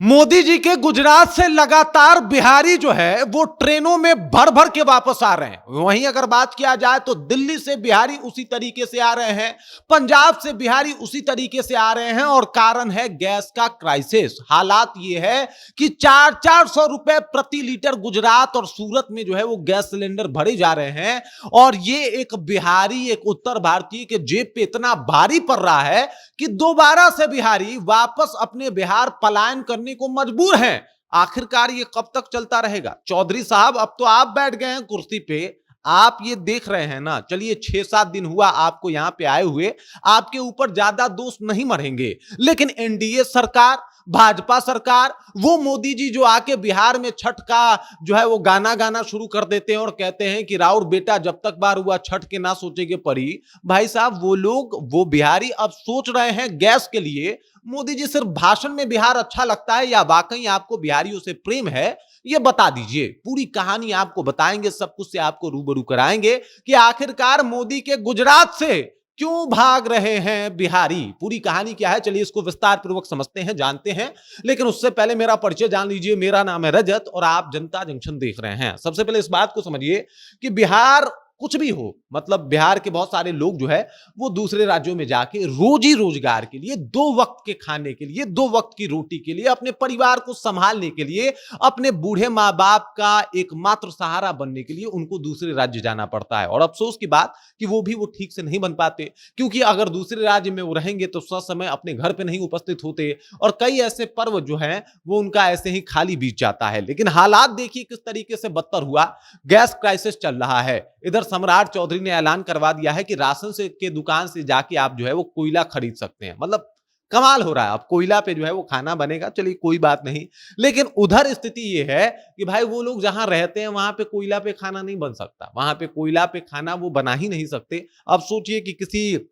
मोदी जी के गुजरात से लगातार बिहारी जो है वो ट्रेनों में भर भर के वापस आ रहे हैं। वहीं अगर बात किया जाए तो दिल्ली से बिहारी उसी तरीके से आ रहे हैं, पंजाब से बिहारी उसी तरीके से आ रहे हैं और कारण है गैस का क्राइसिस। हालात ये है कि 400 रुपए प्रति लीटर गुजरात और सूरत में जो है वो गैस सिलेंडर भरे जा रहे हैं और ये एक बिहारी, एक उत्तर भारतीय के जेब पे इतना भारी पड़ रहा है कि दोबारा से बिहारी वापस अपने बिहार पलायन करने को मजबूर हैं। आखिरकार ये कब तक चलता रहेगा? चौधरी साहब, अब तो आप बैठ गए हैं कुर्सी पे, आप ये देख रहे हैं ना। चलिए 6-7 दिन हुआ आपको यहां पे आए हुए, आपके ऊपर ज्यादा दोष नहीं मरेंगे, लेकिन एनडीए सरकार, भाजपा सरकार, वो मोदी जी जो आके बिहार में छठ का जो है वो गाना गाना शुरू कर देते हैं और कहते हैं कि राउर बेटा जब तक बार हुआ छठ के ना सोचेगे परी। भाई साहब, वो लोग, वो बिहारी अब सोच रहे हैं गैस के लिए। मोदी जी सिर्फ भाषण में बिहार अच्छा लगता है या वाकई आपको बिहारियों से प्रेम है? ये बता दीजिए। पूरी कहानी आपको बताएंगे, सब कुछ से आपको रूबरू कराएंगे कि आखिरकार मोदी के गुजरात से क्यों भाग रहे हैं बिहारी। पूरी कहानी क्या है, चलिए इसको विस्तार पूर्वक समझते हैं, जानते हैं। लेकिन उससे पहले मेरा परिचय जान लीजिए। मेरा नाम है रजत और आप जनता जंक्शन देख रहे हैं। सबसे पहले इस बात को समझिए कि बिहार कुछ भी हो, मतलब बिहार के बहुत सारे लोग जो है वो दूसरे राज्यों में जाके रोजी रोजगार के लिए, 2 वक्त के खाने के लिए, 2 वक्त की रोटी के लिए, अपने परिवार को संभालने के लिए, अपने बूढ़े माँ बाप का एकमात्र सहारा बनने के लिए उनको दूसरे राज्य जाना पड़ता है। और अफसोस की बात कि वो भी वो ठीक से नहीं बन पाते, क्योंकि अगर दूसरे राज्य में वो रहेंगे तो समय अपने घर पे नहीं उपस्थित होते और कई ऐसे पर्व जो हैं वो उनका ऐसे ही खाली बीत जाता है। लेकिन हालात देखिए किस तरीके से बदतर हुआ। गैस क्राइसिस चल रहा है, इधर सम्राट चौधरी ने ऐलान करवा दिया है कि राशन से के दुकान से जाके आप जो है वो कोयला खरीद सकते हैं। मतलब कमाल हो रहा है, अब कोयला पे जो है वो खाना बनेगा। चलिए कोई बात नहीं, लेकिन उधर स्थिति ये है कि भाई वो लोग जहां रहते हैं वहां पे कोयला पे खाना नहीं बन सकता, वहां पे कोयला पे खाना वो बना ही नहीं सकते। अब सोचिए कि किसी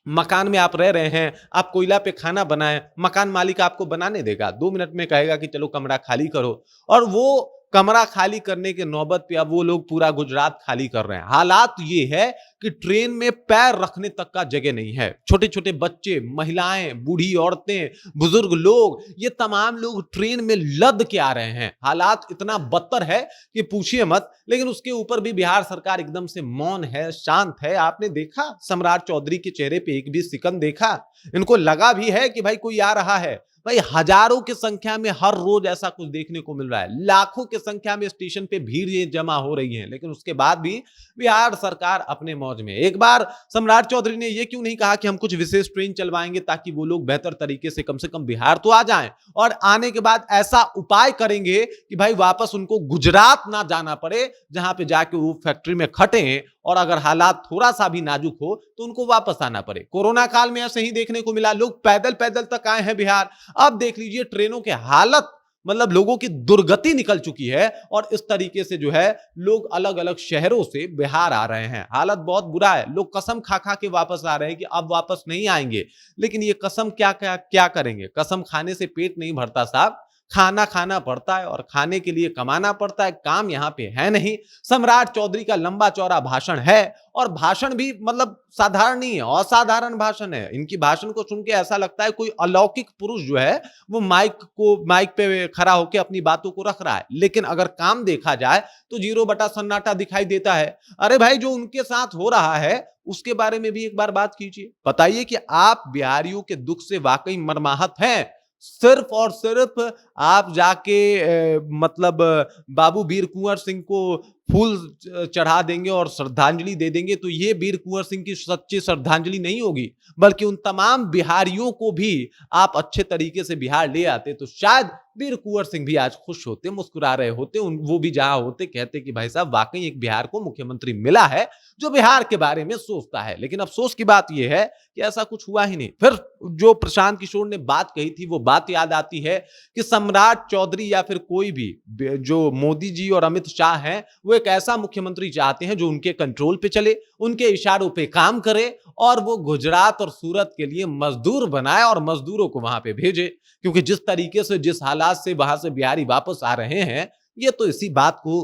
मकान में आप रह रहे हैं, आप कोयला पे खाना बनाएं, मकान मालिक आपको बनाने देगा? 2 मिनट में कहेगा कि चलो कमरा खाली करो, और वो कमरा खाली करने के नौबत पे अब वो लोग पूरा गुजरात खाली कर रहे हैं। हालात ये है कि ट्रेन में पैर रखने तक का जगह नहीं है। छोटे छोटे बच्चे, महिलाएं, बूढ़ी औरतें, बुजुर्ग लोग, ये तमाम लोग ट्रेन में लद के आ रहे हैं। हालात इतना बदतर है कि पूछिए मत। लेकिन उसके ऊपर भी बिहार सरकार एकदम से मौन है, शांत है। आपने देखा सम्राट चौधरी के चेहरे पे एक भी सिकन देखा? इनको लगा भी है कि भाई कोई आ रहा है? भाई हजारों की संख्या में हर रोज ऐसा कुछ देखने को मिल रहा है, लाखों की संख्या में स्टेशन पे भीड़ ये जमा हो रही है, लेकिन उसके बाद भी बिहार सरकार अपने मौज में। एक बार सम्राट चौधरी ने ये क्यों नहीं कहा कि हम कुछ विशेष ट्रेन चलवाएंगे ताकि वो लोग बेहतर तरीके से कम बिहार तो आ जाएं, और आने के बाद ऐसा उपाय करेंगे कि भाई वापस उनको गुजरात ना जाना पड़े, जहां पे जाके वो फैक्ट्री में खटे, और अगर हालात थोड़ा सा भी नाजुक हो तो उनको वापस आना पड़े। कोरोना काल में ऐसे ही देखने को मिला, लोग पैदल पैदल तक आए हैं बिहार। अब देख लीजिए ट्रेनों के हालत, मतलब लोगों की दुर्गति निकल चुकी है, और इस तरीके से जो है लोग अलग अलग शहरों से बिहार आ रहे हैं। हालत बहुत बुरा है। लोग कसम खा खा के वापस आ रहे हैं कि अब वापस नहीं आएंगे, लेकिन ये कसम क्या क्या क्या करेंगे? कसम खाने से पेट नहीं भरता साहब, खाना खाना पड़ता है और खाने के लिए कमाना पड़ता है। काम यहां पे है नहीं। सम्राट चौधरी का लंबा चौड़ा भाषण है, और भाषण भी मतलब साधारण नहीं है, असाधारण भाषण है। इनकी भाषण को सुन के ऐसा लगता है कोई अलौकिक पुरुष जो है वो माइक पे खड़ा होकर अपनी बातों को रख रहा है। लेकिन अगर काम देखा जाए तो 0 बटा सन्नाटा दिखाई देता है। अरे भाई, जो उनके साथ हो रहा है उसके बारे में भी एक बार बात कीजिए। बताइए कि आप बिहारियों के दुख से वाकई मर्माहत हैं? सिर्फ और सिर्फ आप जाके मतलब बाबू वीर कुंवर सिंह को फूल चढ़ा देंगे और श्रद्धांजलि दे देंगे, तो ये वीर कुंवर सिंह की सच्ची श्रद्धांजलि नहीं होगी, बल्कि उन तमाम बिहारियों को भी आप अच्छे तरीके से बिहार ले आते तो शायद वीर कुंवर सिंह भी आज खुश होते, मुस्कुरा रहे होते। वो भी जहां होते कहते कि भाई साहब वाकई एक बिहार को मुख्यमंत्री मिला है जो बिहार के बारे में सोचता है। लेकिन अफसोस की बात यह है कि ऐसा कुछ हुआ ही नहीं। फिर जो प्रशांत किशोर ने बात कही थी वो बात याद आती है कि सम्राट चौधरी या फिर कोई भी, जो मोदी जी और अमित शाह हैं, वो एक ऐसा मुख्यमंत्री चाहते हैं जो उनके कंट्रोल पे चले, उनके इशारों पे काम करे, और वो गुजरात और सूरत के लिए मजदूर बनाए और मजदूरों को वहां पे भेजे। क्योंकि जिस तरीके से, जिस हालात से वहां से बिहारी वापस आ रहे हैं, ये तो इसी बात को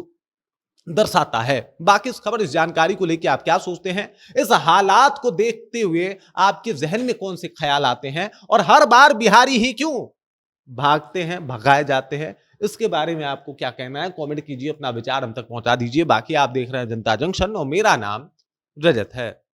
दर्शाता है। बाकी इस खबर, इस जानकारी को लेकर आप क्या सोचते हैं? इस हालात को देखते हुए आपके जहन में कौन से ख्याल आते हैं? और हर बार बिहारी ही क्यों? भागते हैं, भगाए जाते हैं। इसके बारे में आपको क्या कहना है? कमेंट कीजिए, अपना विचार हम तक पहुंचा दीजिए। बाकी आप देख रहे हैं जनता जंक्शन और मेरा नाम रजत है।